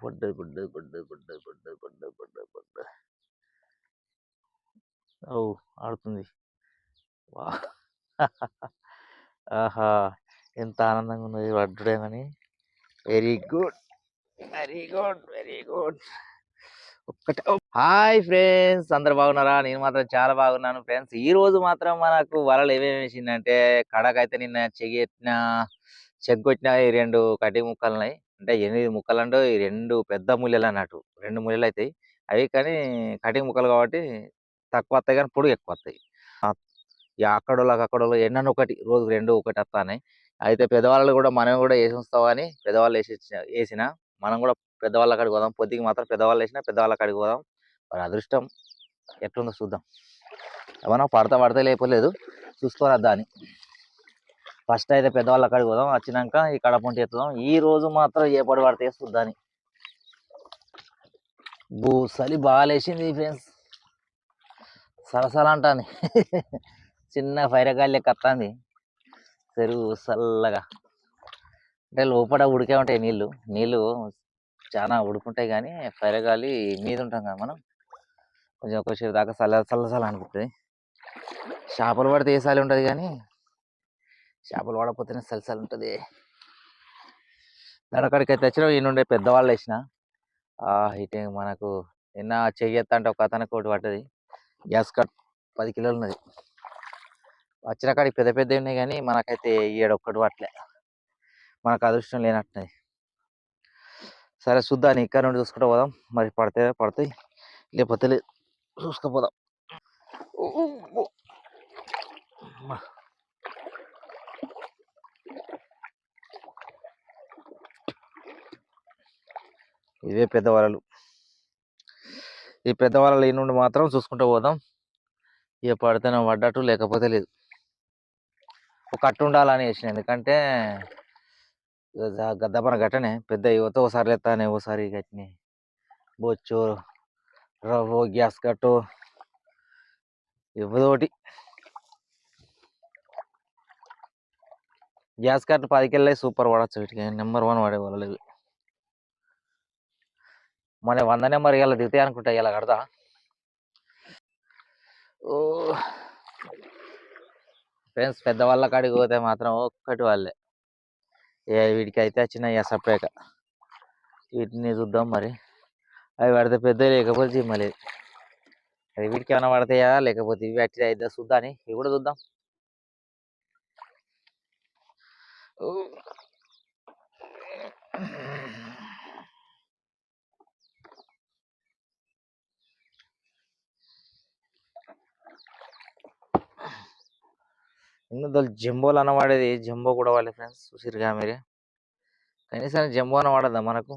పడ్డది పడ్డది పడ్డది పడ్డది పడ్డది పడ్డది పడ్డది పడ్డది. ఓ ఆడుతుంది. వా ఆహా! ఎంత ఆనందంగా ఉన్నది పడ్డుడేమని. Very good. Very good. Very good. ఒక్కటే హాయ్ ఫ్రెండ్స్, అందరు బాగున్నారా? నేను మాత్రం చాలా బాగున్నాను ఫ్రెండ్స్. ఈ రోజు మాత్రం మనకు వలలు ఏమేమి వేసిందంటే, కడకైతే నిన్న చెగ్గొట్టిన ఈ 2 కటింగ్ ముక్కలు ఉన్నాయి. అంటే 8 ముక్కలు అంటే ఈ 2 పెద్ద ముల్లెలు అన్నట్టు. 2 ముల్లెలు అవుతాయి. అవి కానీ కటింగ్ ముక్కలు కాబట్టి తక్కువ వస్తాయి కానీ పొడుగు ఎక్కువ వస్తాయి. ఇక అక్కడోళ్ళకి ఎన్నో ఒకటి రోజుకు 2 ఒకటి వస్తాయి. అయితే పెద్దవాళ్ళు కూడా మనం కూడా వేసి ఉంచుతామని పెద్దవాళ్ళు వేసిన మనం కూడా పెద్దవాళ్ళ కాడికి పోదాం. పొద్దుకి మాత్రం పెద్దవాళ్ళు వేసినా పెద్దవాళ్ళ కాడికి పోదాం. మరి అదృష్టం ఎట్లుందో చూద్దాం. ఏమన్నా పడతా లేపలేదు, చూసుకోరద్దా అని. ఫస్ట్ అయితే పెద్దవాళ్ళ కాడికి పోదాం. వచ్చినాక ఈ కడపంటి ఎత్తుదాం. ఈ రోజు మాత్రం ఏ పడి పడితే చూద్దాని. చలి బాగా లేచింది ఫ్రెండ్స్. సలసల అంటాను. చిన్న ఫైరగాలి లెక్క వస్తుంది. చెరువు చల్లగా. అంటే లోపల ఉడికే ఉంటాయి నీళ్ళు చాలా ఉడుకుంటాయి కానీ ఫైరగాలి మీద ఉంటాం కదా మనం, కొంచెం ఒకసేపు దాకా చల్ల అనిపిస్తుంది. చేపలు పడితే ఏ చలి ఉంటుంది కానీ చేపలు పడకపోతేనే చలి ఉంటుంది. అక్కడికి అయితే వచ్చిన ఈ నుండే పెద్దవాళ్ళు వేసిన ఇటు మనకు నిన్న చెయ్యొత్త అంటే ఒక అతనికి ఒకటి పడ్డది. గ్యాస్ కట్ 10 కిలోలు ఉన్నది. వచ్చిన కాడికి పెద్ద ఉన్నాయి కానీ మనకైతే ఒక్కటి పట్టలే. మనకు అదృష్టం లేనట్టున్నది. సరే చూద్దాం, ఇక్కడ నుండి చూసుకుంటూ పోదాం. మరి పడతాయి లేకపోతే లేదు, చూసుకుపోదాం. ఇవే పెద్ద వలలు. ఈ పెద్ద వలలు ఈ నుండి మాత్రం చూసుకుంటూ పోదాం. ఇక పడితేనే పడ్డట్టు, లేకపోతే లేదు. ఒక కట్టు ఉండాలని వేసిన, ఎందుకంటే గద్దపన గట్టనే పెద్ద యువత ఓసారి లేస్తానే ఓసారి గట్టిని బొచ్చు రవ్వ గ్యాస్ కట్టు ఇవ్వదోటి. గ్యాస్ కట్టు 10 కిలోలు సూపర్ పడచ్చు. వీటికి నెంబర్ 1 పడే వాళ్ళు ఇవి. మన 100 నెంబర్ ఇలా దిగుతాయి అనుకుంటా, ఇలా కడతా. ఓ ఫ్రెండ్స్, పెద్దవాళ్ళ కాడికి పోతే మాత్రం ఒక్కటి వాళ్ళే. వీటికి అయితే వచ్చినాయి సపరేక. వీటిని చూద్దాం మరి. అవి పడితే పెద్ద, లేకపోతే జిమ్మలేదు. అది వీటికి ఏమైనా పడతాయా లేకపోతే ఇవి అట్టి అయితే చూద్దాని. ఇవి కూడా చూద్దాం. ఇందులో జంబోలు అన్న వాడేది, జంబో కూడా వాళ్ళే ఫ్రెండ్స్. చూసిరుగా మీరే. కనీసం జంబో అన్న వాడద్దా మనకు?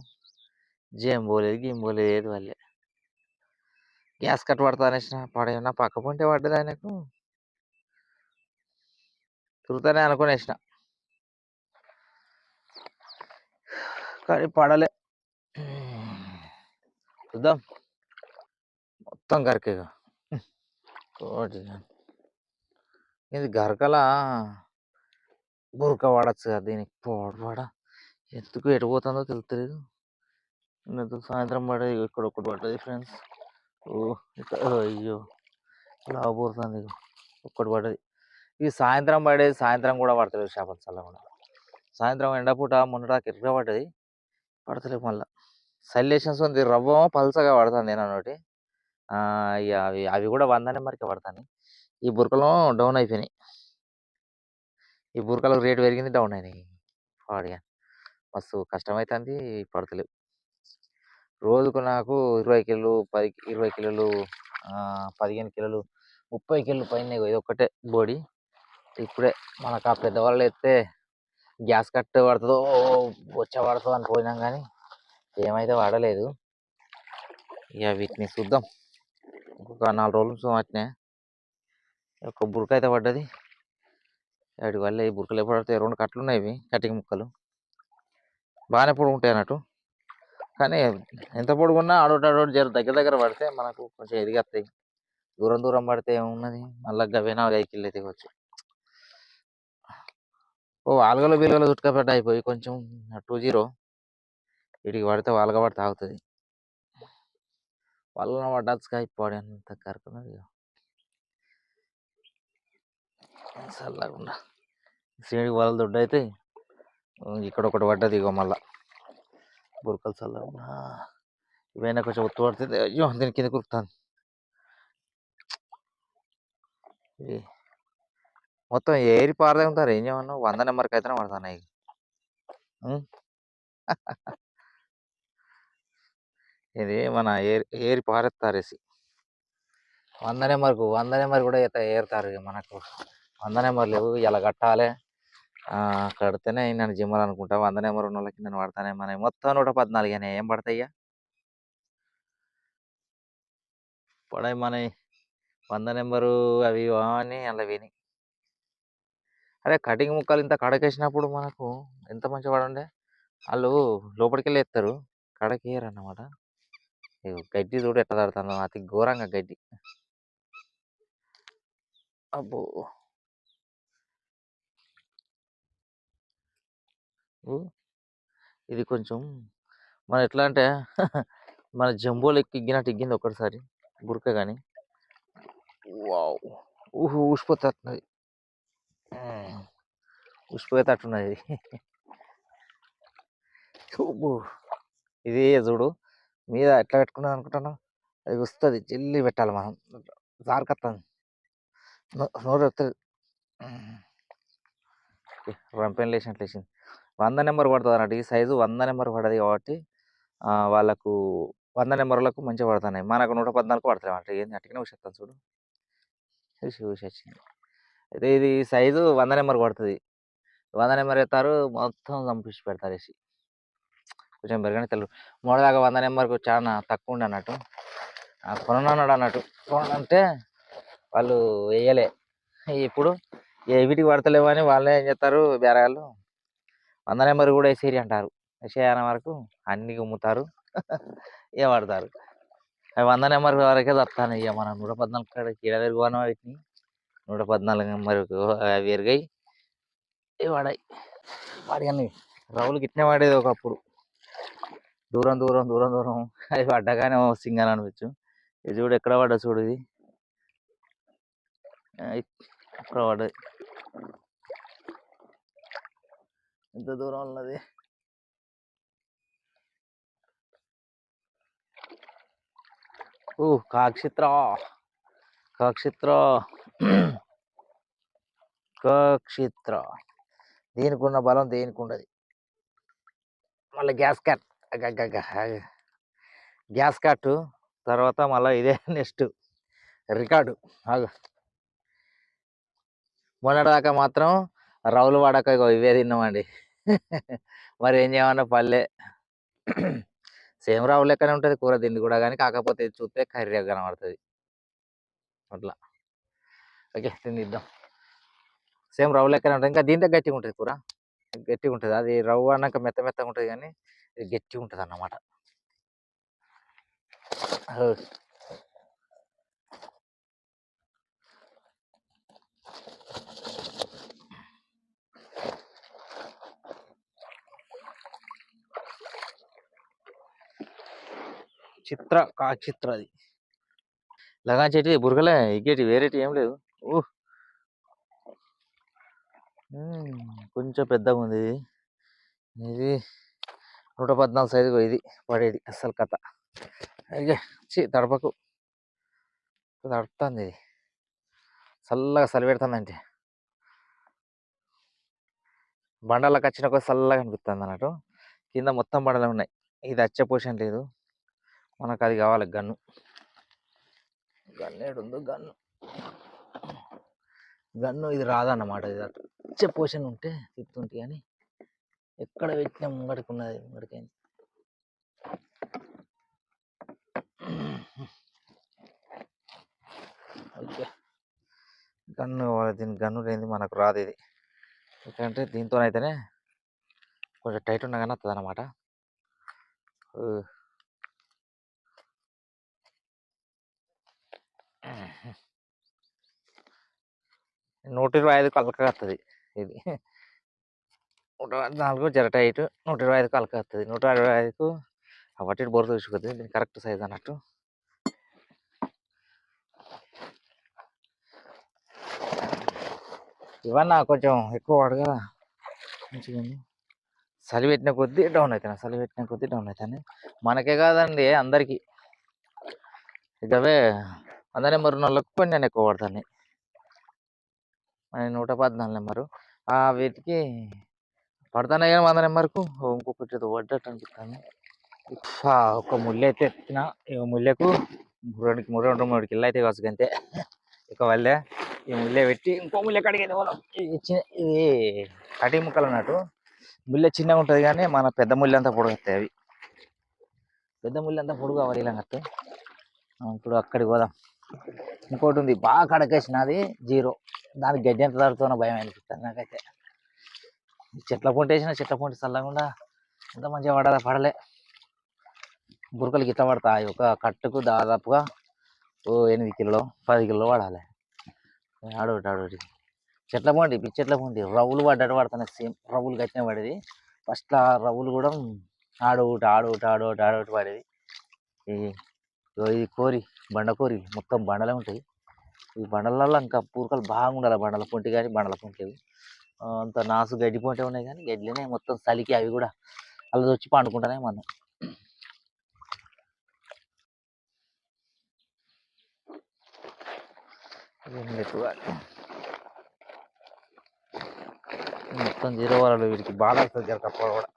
జంబో లేదు, గింబో లేదు, ఏది వాళ్ళే. గ్యాస్ కట్ పడతా అనేసిన పడేమన్నా పక్క పొంటే పడ్డది ఆయనకు. తిరుగుతానే అనుకునేసిన కానీ పడలే. చూద్దాం. మొత్తం గరికేగా ఇది గరకలా బురక వాడచ్చు కదా దీనికి. వాడ ఎందుకు ఎటు పోతుందో తెలుస్తలేదు. సాయంత్రం పడేది ఇక్కడ ఒకటి పడ్డది ఫ్రెండ్స్. అయ్యో లావు పోతుంది. ఒక్కటి పడ్డది. ఇది సాయంత్రం పడేది, సాయంత్రం కూడా పడతలేదు చేపలు చల్లకుండా. సాయంత్రం ఎండపూట మొన్నటాకి ఎర్ర పడ్డది, పడతలేదు మళ్ళీ. సైలేషన్స్ ఉంది. రవ్వ పల్సగా పడుతుంది ఏనోటి. అవి కూడా 100 నెంబర్కి పడతాయి. ఈ బురకలో డౌన్ అయిపోయినాయి. ఈ బురకలకు రేటు పెరిగింది, డౌన్ అయినాయి. వాడిగా మస్తు కష్టమవుతుంది, పడతలేవు. రోజుకు నాకు 20 కిలోలు 20 కిలోలు 15 కిలోలు 30 కిలోలు పైన. ఇది ఒక్కటే బోడి. ఇప్పుడే మనకు ఆ పెద్దవాళ్ళు ఎత్తే గ్యాస్ కట్ పడుతుందో వచ్చ పడుతుందో అని పోయినాం కానీ ఏమైతే వాడలేదు. ఇక వీటిని చూద్దాం. ఇంకొక 4 రోజులు వాటినే. ఒక బురక అయితే పడ్డది. వాటి వల్ల ఈ బురకలు ఎప్పుడు పడితే 2 కట్టలు ఉన్నాయి. ఇవి కటింగ్ ముక్కలు బాగానే పొడుగు ఉంటాయి అన్నట్టు. కానీ ఎంత పొడుగున్నా అడోటి దగ్గర పడితే మనకు కొంచెం ఎదిగేస్తాయి. దూరం పడితే ఏమున్నది, మళ్ళీ గవేనా 5 కిలో ఎదిగవచ్చు. ఆలుగలు బిల్గలు చుట్టుకపోతే అయిపోయి కొంచెం 20 వీటికి పడితే వాళ్ళగా పడితే ఆగుతుంది. వాళ్ళ పడ్డచ్చుగా ఇప్పుడు ఎంత కరుకున్నది చల్లకుండా సీడికి వాళ్ళ దొడ్డు అయితే ఇక్కడ ఒకటి పడ్డది ఇగో మళ్ళా బురకలు చల్లకుండా ఇవైనా కొంచెం ఒత్తు పడుతుంది. అయ్యో దీని కింద కురుకుతాను. మొత్తం ఏరి పారదేగుతారు ఏం చేయమన్నావు 100 నెంబర్కి అయితేనే పడుతున్నాయి. ఇది మన ఏరి పారేస్తారేసి 100 నెంబర్ కూడా ఏరుతారు మనకు 100 నెంబర్ లేవు ఇలా కట్టాలి. కడితేనే నన్ను జిమ్మలు అనుకుంటా 100 నెంబర్ ఉన్న వాళ్ళకి నేను పడతానే మన మొత్తం 114 అని ఏం పడతాయ్యా పడాయి మన 100 నెంబరు అవి అని అలా విని అరే కటింగ్ ముక్కలు ఇంత కడకేసినప్పుడు మనకు ఎంత మంచిగా పడండి. వాళ్ళు లోపలికి వెళ్ళి ఎత్తారు కడకేయరు అన్నమాట. గడ్డి చూడు ఎట్లా తడుతాను అతి ఘోరంగా గడ్డి. అబ్బో ఇది కొంచెం మన ఎట్లా అంటే మన జంబోలు ఎక్కిగినట్టు ఎగ్గింది ఒకటిసారి బురక కానీ వావ్ ఊసిపోతున్నది ఊసిపోయేటట్టున్నది. ఇది చూడు మీద ఎట్లా పెట్టుకున్నది అనుకుంటున్నావు. అది వస్తుంది జల్లి పెట్టాలి మనం జారకత్తాను నోరు వస్తుంది. రంపెన్ లేచినట్లు లేచింది 100 నెంబర్ పడుతుంది అన్నట్టు. ఈ సైజు 100 నెంబర్ పడది కాబట్టి వాళ్ళకు 100 నెంబర్లకు మంచిగా పడుతున్నాయి. మనకు 114 పడతాయి అన్నట్టు. ఏంది అట్టుగానే ఊసేస్తాను చూడు ఊసేసింది. అయితే ఇది సైజు 100 నెంబర్ పడుతుంది. 100 నెంబర్ ఎత్తారు మొత్తం చంపించి పెడతారు వేసి కొంచెం పెరగని తెలు మూడదాకా 100 నెంబర్కు చాలా తక్కువ ఉండి అన్నట్టు. కొనన్నాడు అన్నట్టు. కొనంటే వాళ్ళు వేయలే. ఇప్పుడు వీటికి పడతలేవు అని వాళ్ళే ఏం చేస్తారు బేరగాళ్ళు 100 నెంబర్ కూడా వేసేరి అంటారు. వేసేయన వరకు అన్ని ఉమ్ముతారు ఏ పడతారు. అవి 100 నెంబర్ వరకే తత్తాను. ఇక మనం 114 కాడికి ఈడ పెరుగువాను వీటిని 114 నెంబర్కు అవి ఎరిగాయి ఇవి పడాయి. వాడి కానీ రౌలు గిట్నే పడేది ఒకప్పుడు దూరం దూరం దూరం దూరం అది పడ్డగానే సింగల్ అనిపించు. ఇది చూడు ఎక్కడ పడ్డా చూడు ఇది ఎక్కడ పడ్డది ఎంత దూరం ఉన్నది. కాక్షిత్ర కాక్షిత్ర కాక్షిత్ర దేనికి ఉన్న బలం దేనికి ఉండదు. మళ్ళీ గ్యాస్ కట్ గ్యాస్ కట్ తర్వాత మళ్ళీ ఇదే నెక్స్ట్ రికార్డు. మొన్నటిదాకా మాత్రం రౌలు వాడక ఇవే తిన్నామండి. మరి ఏం చేయమన్నా పల్లె సేమ్ రావు లెక్కనే ఉంటుంది కూర తిండి కూడా, కానీ కాకపోతే చూస్తే కర్రీ కనబడుతుంది అట్లా. ఓకే తిందిద్దాం. సేమ్ రవ్వు లెక్కనే ఉంటుంది. ఇంకా దీంతో గట్టిగా ఉంటుంది కూర, గట్టిగా ఉంటుంది. అది రవ్వు అన్నాక మెత్త మెత్తగా ఉంటుంది కానీ ఇది గట్టిగా ఉంటుంది అన్నమాట. చిత్ర కాచిత్ర అది లగాన్ చెట్టు బురకలే ఎగ్గేటి వేరేటి ఏం లేదు. కొంచెం పెద్దగా ఉంది ఇది. ఇది 114 సైజుగా ఇది పడేది అస్సలు కథ. అయ్యే తడపకు తడుపుతుంది. ఇది చల్లగా చలి పెడుతుందంటే బండలకు వచ్చిన ఒక చల్లగా అనిపిస్తుంది అన్నట్టు. కింద మొత్తం బండలు ఉన్నాయి. ఇది వచ్చే పొజిషన్ లేదు మనకు. అది కావాలి గన్ను. గన్ను ఏడుందో గన్ను. గన్ను ఇది రాదన్నమాట. ఇది వచ్చే పొజిషన్ ఉంటే తిప్పుతుంటే కానీ ఎక్కడ పెట్టినా ముంగడికి ఉన్నది ముంగడికైంది. ఓకే గన్ను దీని గన్ను లేని మనకు రాదు ఇది. ఎందుకంటే దీంతోనైతేనే కొంచెం టైట్ ఉన్నా కానీ వస్తుంది అన్నమాట. 125 కలక వస్తుంది ఇది. 124 జర టైట్, 125కి అలక వస్తుంది, 125కు అటు ఇటు బొరుసు తీసుకుపోతుంది. దీనికి కరెక్ట్ సైజ్ అన్నట్టు. ఇవన్నా కొంచెం ఎక్కువ వాడుగా మంచిగా చలి పెట్టిన కొద్దీ డౌన్ అవుతాను, చలి పెట్టిన కొద్దీ డౌన్ అవుతాను. మనకే కాదండి అందరికీ. ఇకవే 100 నెంబర్ ఉన్నోళ్ళకు కొన్ని నేను ఎక్కువ వాడతాను. 114 నెంబరు వీటికి పడతానే కానీ 100 నెంబర్కు ఇంకొకటి ఏదో పడ్డట్టు అనిపిస్తుంది. ఒక ముళ్ళు అయితే ఎత్తిన, ముళ్ళకు 2 కిలో అయితే కావచ్చు అంతే. ఇక వల్లే ఈ ముళ్ళే పెట్టి ఇంకో ముళ్ళ కడిగేది ఇది కటింగ్ ముక్కలు అన్నట్టు. ముళ్ళే చిన్నగా ఉంటుంది కానీ మన పెద్ద ముళ్ళు అంతా పొడుగు వస్తాయి. అవి పెద్ద ముళ్ళు అంతా పొడుగు అవ్వాలి ఇలా వస్తాయి. ఇప్పుడు అక్కడికి పోదాం. ఇంకోటి ఉంది బాగా కడకేసినది 0, దానికి గడ్డి ఎంత తడుతున్న భయం అనిపిస్తుంది నాకైతే. చెట్ల పొంటి వేసిన చెట్ల పొంటి చల్లకుండా ఎంత మంచిగా పడలే. బురకలు గిట్ల పడతాయి. ఒక కట్టుకు దాదాపుగా 8 కిలో 10 కిలో పడాలి. ఆడోటి చెట్ల పొంటి పిచ్చెట్ల పొంటి రవ్వులు పడ్డట్టు పడుతున్నాయి. సేమ్ రవ్వులు గట్టిన పడేది. ఫస్ట్ ఆ రవ్వులు కూడా ఆడోటి పడేది. ఇది కోరి బండ కోరి మొత్తం బండలే ఉంటాయి. ఈ బండలలో ఇంకా పూరకలు బాగుండాలి. బండల పొంటి కానీ బండల పొంటి అంత నాసు గడ్డి పొంటే ఉన్నాయి కానీ గడ్డినే మొత్తం చలికి అవి కూడా అలా వచ్చి పండుకుంటానే మనం. మొత్తం 0 వరాలు వీడికి బాగా వస్తుంది. గరక కూడా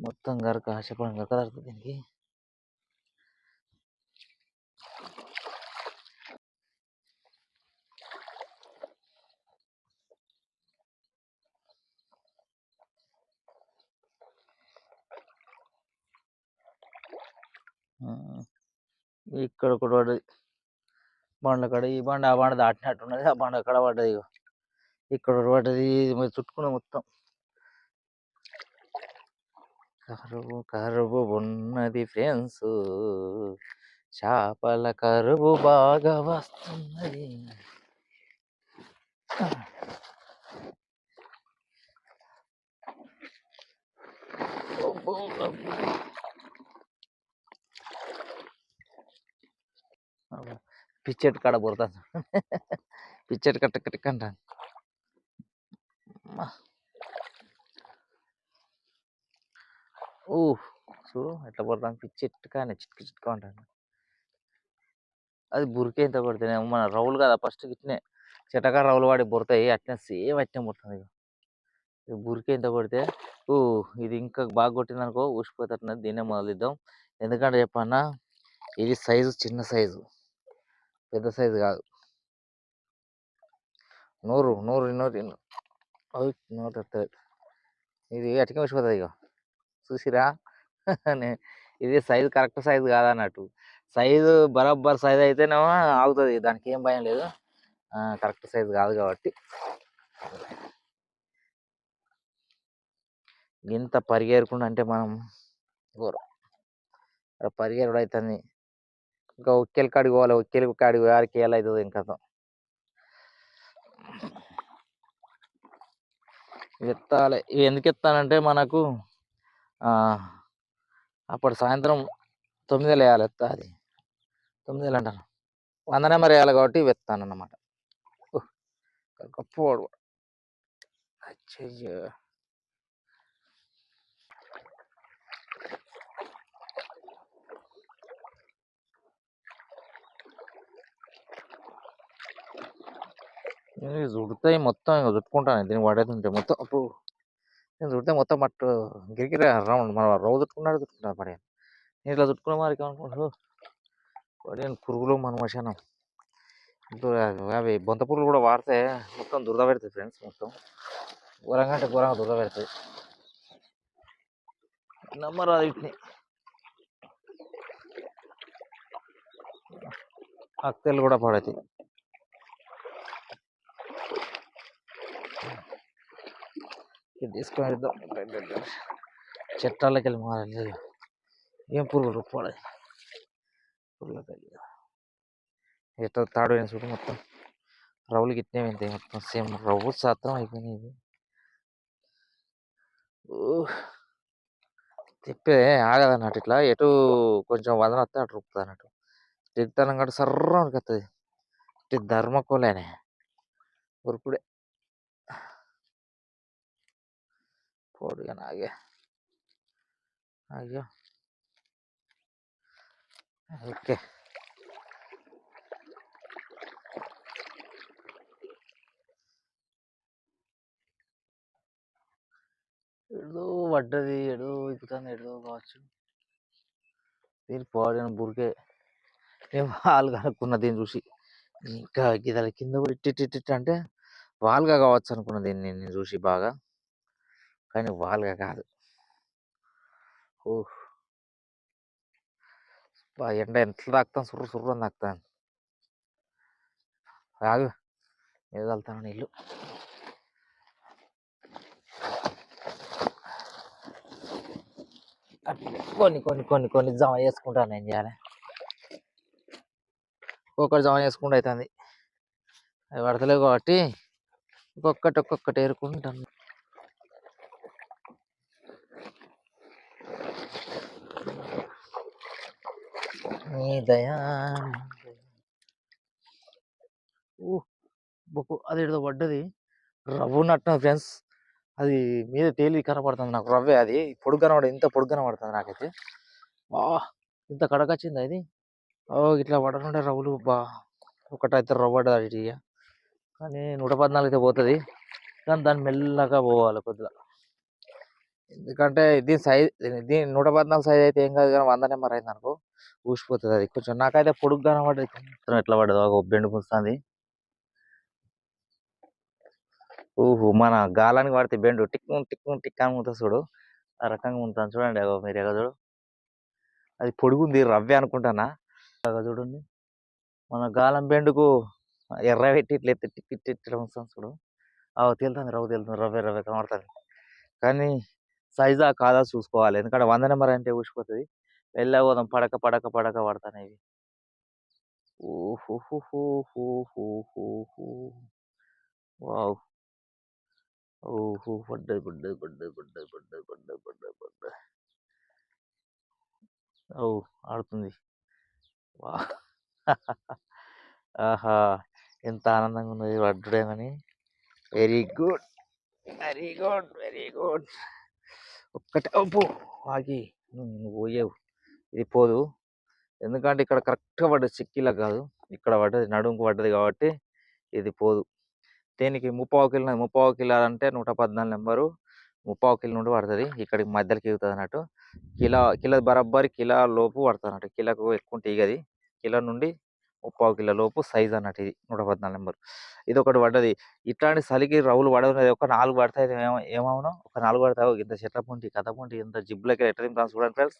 మొత్తం గరక ఆశపడం గరక తడుతుంది దీనికి. ఇక్కడ ఒకటి పడ్డది బండ్ల కాడ. ఈ బండ ఆ బండ దాటినట్టున్నది. ఆ బండ అక్కడ పడ్డది. ఇక్కడ పడ్డది. చుట్టుకున్న మొత్తం కరువు ఉన్నది ఫ్రెండ్స్, చేపల కరువు బాగా వస్తున్నది. పిచ్చెట్టు కాడ పోతాను. పిచ్చెట్టు కట్ట అంటాను. చూడు ఎట్లా పడతాను. పిచ్చెట్టు కానీ చిట్కా ఉంటాను. అది బురికే ఎంత పడితేనే మన రౌలు కదా ఫస్ట్ ఇట్నే చెటకా రౌలు వాడి బుడతాయి. అట్నే సేమ్ అట్నే పుడుతుంది. బురికే ఎంత పడితే ఇది ఇంకా బాగా కొట్టింది అనుకో ఊసిపోతున్నది. దీన్నే మొదలుద్దాం. ఎందుకంటే చెప్పన్నా ఇది సైజు చిన్న సైజు, పెద్ద సైజు కాదు. నోరు ఇది అటుకే ఊసిపోతుంది. ఇక చూసిరా ఇది సైజు కరెక్ట్ సైజు కాదన్నట్టు. సైజు బరాబర్ సైజు అయితేనేమో ఆగుతుంది, దానికి ఏం భయం లేదు. కరెక్ట్ సైజు కాదు కాబట్టి ఇంత పరిగెరకుండా అంటే మనం ఘోరం. పరిగెరుడు అవుతుంది. ఇంకా ఉక్కెల కాడికి పోవాలి. ఉక్కెల కాడికి 6 కేలు అవుతుంది. ఇంకా ఎత్తాలి. ఇవి ఎందుకు ఎత్తానంటే మనకు అప్పుడు సాయంత్రం 9 వేయాలి. అది 9 అంటాను 100 నెంబర్ వేయాలి కాబట్టి వెత్తాను అన్నమాట. గొప్పవాడు అచ్చయ్యో. చుడతాయి మొత్తం చుట్టుకుంటాను. దీన్ని పడేది మొత్తం అప్పుడు నేను చుడితే మొత్తం మట్టు గిరిగిరి రౌండ్ మన రోజు చుట్టుకున్నాడు చుట్టుకుంటాను పడే. నేను ఇట్లా చుట్టుకున్న మరి పడిన పురుగులు మన మశానం. ఇప్పుడు అవి బొంత పురుగులు కూడా వాడితే మొత్తం దురద పెడతాయి ఫ్రెండ్స్. మొత్తం ఘోరంగా అంటే ఘోరంగా దురద పెడతాయి. నమ్మరు వీటిని. అక్కలు కూడా పడతాయి. తీసుకొని వెళ్దాం. చెట్టాలకి వెళ్ళి మారాలి. ఏం పురుగులు పడాయి. పురుగులకి ఎట్లా తాడు చూడు మొత్తం రవ్వులు గిట్నే ఇంతే మొత్తం సేమ్ రవ్వు శాతం అయిపోయినాయి ఇవి. ఊహ్! తిప్పే ఆగదన్నట్టు ఇట్లా ఎటు కొంచెం వదనొత్తే అటు ఉరుకుతదన్నట్టు. తిప్పుతానం కాబట్టి సర్రున ఉరుకుతది. ఇటు ధర్మకోలేనే ఉరుకుడే. పోడు ఇగ నాగే. అయ్యో! ఓకే. ఏడో పడ్డది. ఏడో ఎక్కుతాంది. ఏడో కావచ్చు. దీని పాడైన బురికే. నేను వాల్ కనుక్కున్న దీన్ని చూసి. ఇంకా గిదాల కింద కూడా ఇట్టిట్టిట్టిట్ అంటే వాల్‌గా కావచ్చు అనుకున్న దీన్ని నేను చూసి బాగా. కానీ వాల్‌గా కాదు. ఓహ్! అబ్బా! ఎండ ఎట్లా తాకుతాంది సుర్రు సుర్రు అని తాకుతాంది. ఆగు మీద చల్లుతాను నీళ్ళు. కొన్ని జమ చేసుకుంటాను ఏం చేయాలి. ఒక్కొక్కటి జమ చేసుకుంటూ అవుతుంది. అవి పడతలేవు కాబట్టి ఒక్కొక్కటి ఏరుకుంటాను. నీ దయా బొక్కు అది ఏదో పడ్డది. రవ్వున్నట్టు ఫ్రెండ్స్. అది మీద తేలి కనపడుతుంది నాకు. రవ్వే అది పొడుగు కనబడదు. ఇంత పొడుగు కనబడుతుంది నాకైతే. ఇంత కడకొచ్చింది అది. ఇట్లా పడనుండే రవ్వులు బా ఒకటైతే రవ్వ పడ్డది అటు ఇక. కానీ 114 అయితే పోతుంది. కానీ దాన్ని మెల్లగా పోవాలి కొద్దిగా. ఎందుకంటే దీని 114 సైజ్ అయితే ఏం కాదు, కానీ 100 నెంబర్ అయింది అనుకో ఊసిపోతుంది. అది కొంచెం నాకైతే పొడుగు కనబడ్డది. ఎట్లా పడ్డది ఒక బెండు పుస్తుంది. ఓహో! మన గాలానికి పడితే బెండు టిక్ అని ఉంటుంది చూడు. ఆ రకంగా ఉంటుంది చూడండి. మీరు చూడు. అది పొడుగుంది రవ్వే అనుకుంటానా. చూడండి మన గాలం బెండుకు ఎర్ర పెట్టి ఇట్లా టిక్ వస్తుంది చూడు. తేలుతుంది రవ్వ తేలుతుంది. రవ్వే కనబడుతుంది. కానీ సైజా కాదా చూసుకోవాలి. ఎందుకంటే 100 నెంబర్ అంటే ఊసిపోతుంది. వెళ్ళబోదాం పడక పడతాను ఇవి. వావ్! పడ్డది. ఆడుతుంది. ఆహా! ఎంత ఆనందంగా ఉన్నది పడ్డడేమని. Very good. ఒక్కటే అబ్బో! ఆగి నువ్వు పోయావు. ఇది పోదు. ఎందుకంటే ఇక్కడ కరెక్ట్‌గా పడ్డది. చిక్కీలకు కాదు. ఇక్కడ పడ్డది. నడుముకు పడ్డది కాబట్టి ఇది పోదు. దీనికి 35 కిలో అంటే 114 నెంబరు 35 కిలో నుండి పడుతుంది. ఇక్కడికి మధ్యలోకి ఎగుతుంది అన్నట్టు. కిలో బరాబర్ కిలో లోపు పడుతుంది అన్నట్టు. కిలోకు ఎక్కువ ఉంటే ఇగది. కిలో నుండి 35 కిలో లోపు సైజ్ అన్నట్టు ఇది 114 నెంబర్. ఇది ఒకటి పడ్డది. ఇట్లాంటి చలికి రవ్వులు పడవున్నది. ఒక 4 పడతాయి ఏమవును. ఒక 4 పడతావు. ఇంత చెట్ల పొంటి కథ పొంటి ఇంత జిబ్బులకి ఎట్లా దింపుతాను చూడండి ఫ్రెండ్స్.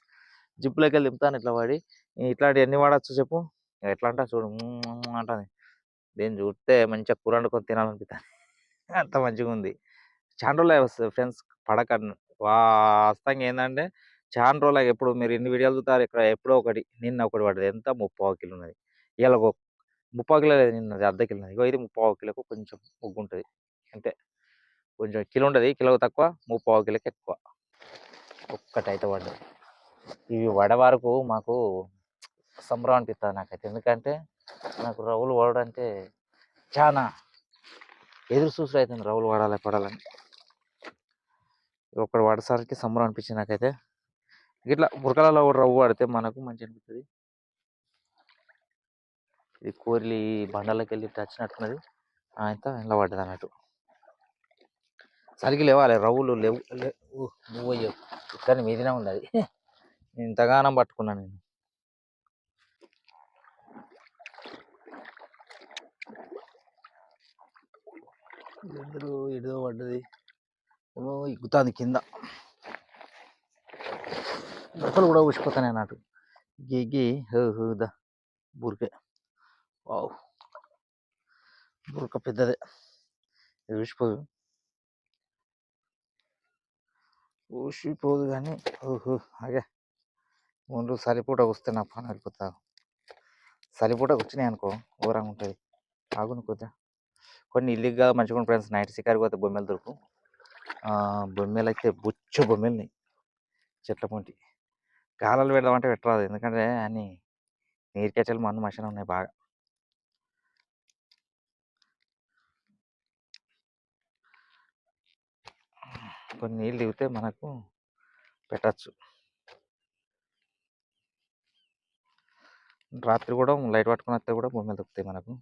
జిబ్బులకి వెళ్ళి దింపుతాను ఇట్లా పడి. ఇట్లాంటివి ఎన్ని వాడచ్చు చెప్పు. ఎట్లా అంటా చూడు అంటుంది. దీన్ని చూస్తే మంచిగా కూర వండుకొని తినాలనిపిస్తుంది. అంత మంచిగా ఉంది. చాలా రోజులు వస్తుంది ఫ్రెండ్స్ పడక. వాస్తవంగా ఏంటంటే చాలా రోజులు ఎప్పుడు మీరు ఇన్ని వీడియోలు చూస్తారు. ఇక్కడ ఎప్పుడో ఒకటి నిన్న ఒకటి పడ్డది. ఎంత 35 కిలో ఉన్నది. ఇలా 30 కిలో లేదు నిన్నది అర్ధ కిలో ఉన్నది. ఇది 35 కిలోకు కొంచెం ముగ్గు ఉంటుంది అంతే. కొంచెం కిలో ఉంటుంది. కిలో తక్కువ 35 కిలోకి ఎక్కువ. ఒక్కటైతే పడ్డది. ఇవి వడ వరకు మాకు సంబరం అనిపిస్తుంది నాకైతే. ఎందుకంటే నాకు రవ్వులు పడడంటే చాలా ఎదురు చూసి అవుతుంది. రవ్వులు పడాలని ఒకటి పడేసరికి సంబరం అనిపించింది నాకైతే. ఇట్లా బురకలలో రవ్వు పడితే మనకు మంచి అనిపిస్తుంది. ఇది కోరి బండలకి వెళ్ళి వచ్చినట్టున్నది. అంతా ఇంట్లో పడ్డది అన్నట్టు. సరికి లేవాలి రవ్వులు లేవు. నువ్వు అయ్యో కానీ మీదినే ఉంది అది. నేను ఇంతగానం పట్టుకున్నాను నేను. ఎదో పడ్డది ఏమో ఎక్కుతుంది కింద. బుక్కలు కూడా ఊసిపోతాయి అన్నట్టు. గిగ్గి దా బురికే. వావ్! బురక పెద్దదే. ఊసిపోదు కానీ అగే ముందు సరిపూట వస్తే నా పని అయిపోతా. సరిపూట వచ్చినాయి అనుకో ఘోరంగా ఉంటుంది. ఆగును కొద్దిగా కొన్ని ఇల్లీగల్‌గా మంచిగుంటాయి ఫ్రెండ్స్. నైట్ షికారుకి పోతే బొమ్మెలు దొరకవు. బొమ్మెలైతే బొచ్చు బొమ్మెలున్నాయి చెట్ల పొంటి. గాలాలు పెడదామంటే పెట్టరాదు. ఎందుకంటే అన్నీ నీరుకెచ్చలు మన్ను మశానం ఉన్నాయి బాగా. కొన్ని నీళ్ళు దిగితే మనకు పెట్టచ్చు. రాత్రి కూడా లైట్ పట్టుకొని వస్తే కూడా బొమ్మలు దొరుకుతాయి మనకు.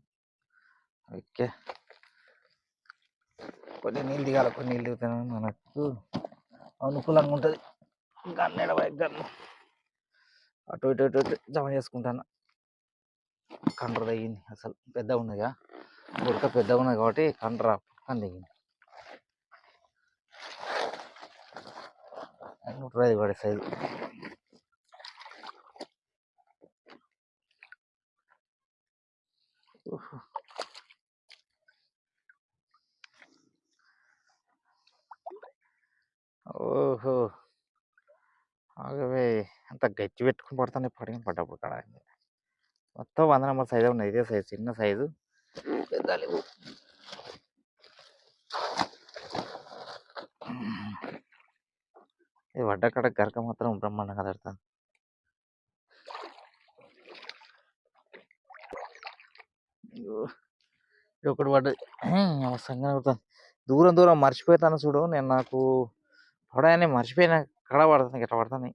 ఓకే, కొన్ని నీళ్ళు దిగాలి. కొన్ని నీళ్ళు దిగితే మనకు అనుకూలంగా ఉంటుంది. గన్ను ఎడబాయి గన్ను అటు ఇటు ఇటు ఇటు జమ చేసుకుంటాను. కండ్ర తగ్గింది. అసలు పెద్దగా ఉన్నదిగా, ఉడక పెద్దగా ఉన్నది కాబట్టి కండ్ర పక్కన దిగింది. 105 కూడా సైజు. ఓహో, ఆగవే అంత గట్టి పెట్టుకుని పడతానే పడ్డప్పుడు కాడ మొత్తం 100 నెంబర్ సైజే ఉన్నాయి. ఇదే సైజు, చిన్న సైజు, పెద్ద లేవు. ఇది పడ్డ కాడ గరక మాత్రం బ్రహ్మాండంగా తడుతుంది. ఇది ఒకటి పడ్డది సంగతి అవుతుంది. దూరం దూరం మర్చిపోతాను చూడు. నేను నాకు పడాయని మర్చిపోయిన కడ పడుతుంది, ఇట్లా పడుతుంది.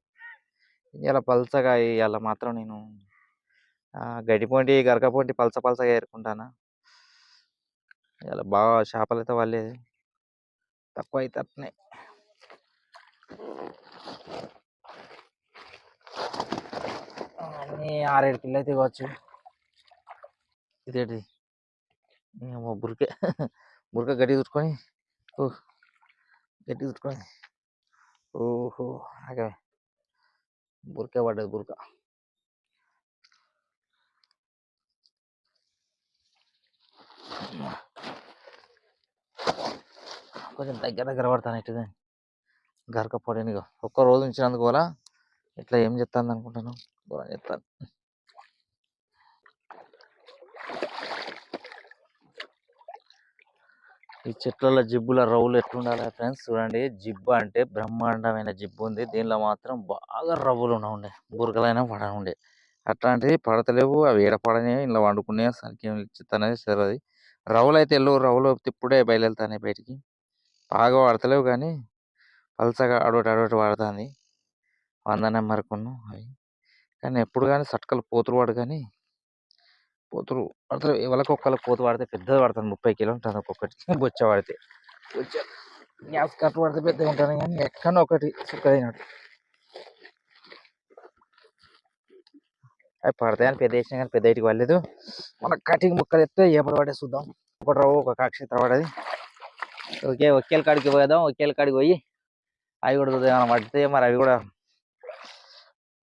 ఇలా పల్చగా ఇలా మాత్రం నేను గడ్డి పొంటి గరక పొంటి పల్చగా ఏరుకుంటాను. ఇలా బాగా చేపలు అయితే వాళ్ళేది తక్కువ అయితే అట్నే. అన్నీ 6-7 కిలో అయితే ఇవ్వచ్చు. ఇదేంటి బురకే బురక గడ్డి చుట్టుకొని గడ్డి చుట్టుకొని ఓహో అదే బురకే పడ్డది. బురక కొంచెం దగ్గర పడతాను. ఇటు గరక పొడిని ఒక్క రోజు ఉంచినందుకు వల్ల ఇట్లా ఏం చెప్తాను అనుకుంటాను, దూరం చెప్తాను. ఈ చెట్లలో జిబ్బుల రవ్వులు ఎట్లుండాలి ఫ్రెండ్స్ చూడండి. జిబ్బు అంటే బ్రహ్మాండమైన జిబ్బు ఉంది. దీనిలో మాత్రం బాగా రవ్వులు ఉండే, బురకలైనా పడనుండే. అట్లాంటివి పడతలేవు. అవి ఏడపడనే ఇలా వండుకునే సరికి అనేది సరది. రవ్వులు అయితే రవ్వులు ఇప్పుడే బయలుదేరుతాయి బయటికి. బాగా పడతలేవు కానీ పలసగా అడోటి పడుతుంది 100 నెంబర్కును అవి. కానీ ఎప్పుడు కానీ సట్కలు పోతులు పడు. కానీ పోతులు పడతలేవు. ఎవరికి ఒక్కరికి పోతు పడితే పెద్దది పడుతుంది. 30 కిలో ఉంటుంది ఒక్కొక్కటి. బొచ్చ పడితే గ్యాస్ కట్టు పడితే పెద్దగా ఉంటుంది. కానీ ఎక్కడో ఒకటి సుక్కదైనట్టు అవి పడతాయని పెద్ద వేసినా కానీ పెద్ద ఇటుకు పడలేదు. మన కటింగ్ ముక్కలు ఎత్తే ఎప్పుడు పడే చూద్దాం. ఒకటి రవ్వు ఒక కాక్షేత్ర పడది. ఓకే, ఒకేల కాడికి పోదాం. ఒకేల కాడికి పోయి అవి కూడా ఏమైనా పడితే మరి అవి కూడా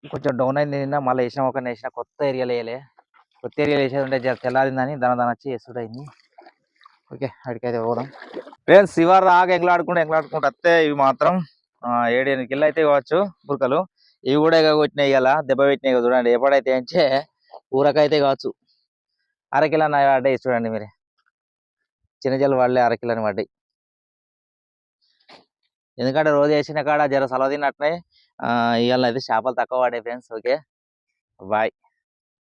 కొంచెం డౌన్ అయింది. నిన్న మళ్ళీ వేసినా ఒక వేసిన కొత్త ఏరియాలు వేయలే. కొత్త ఏరియాలు వేసేది ఉంటే తెల్లారిందని దాని వచ్చి వేసుడు అయింది. ఓకే, అడికైతే పోదాం ఫ్రెండ్స్. శివారు రాగా ఎంగలాడుకుంటూ వస్తే ఇవి మాత్రం 7-8 కిలో అయితే కావచ్చు బురకలు. ఇవి కూడా కొట్టినాయి ఇలా దెబ్బ పెట్టినాయి చూడండి. ఎప్పుడైతే అంటే ఊరకైతే కావచ్చు అరకిలో పడ్డాయి చూడండి. మీరు చిన్న జల్లు పడలే, అరకిలోని పడ్డాయి. ఎందుకంటే రోజు వేసిన కాడ జర సలవ తిన్నట్టునే ఇవాళ అయితే చేపలు తక్కువ పడ్డాయి ఫ్రెండ్స్. Okay, bye.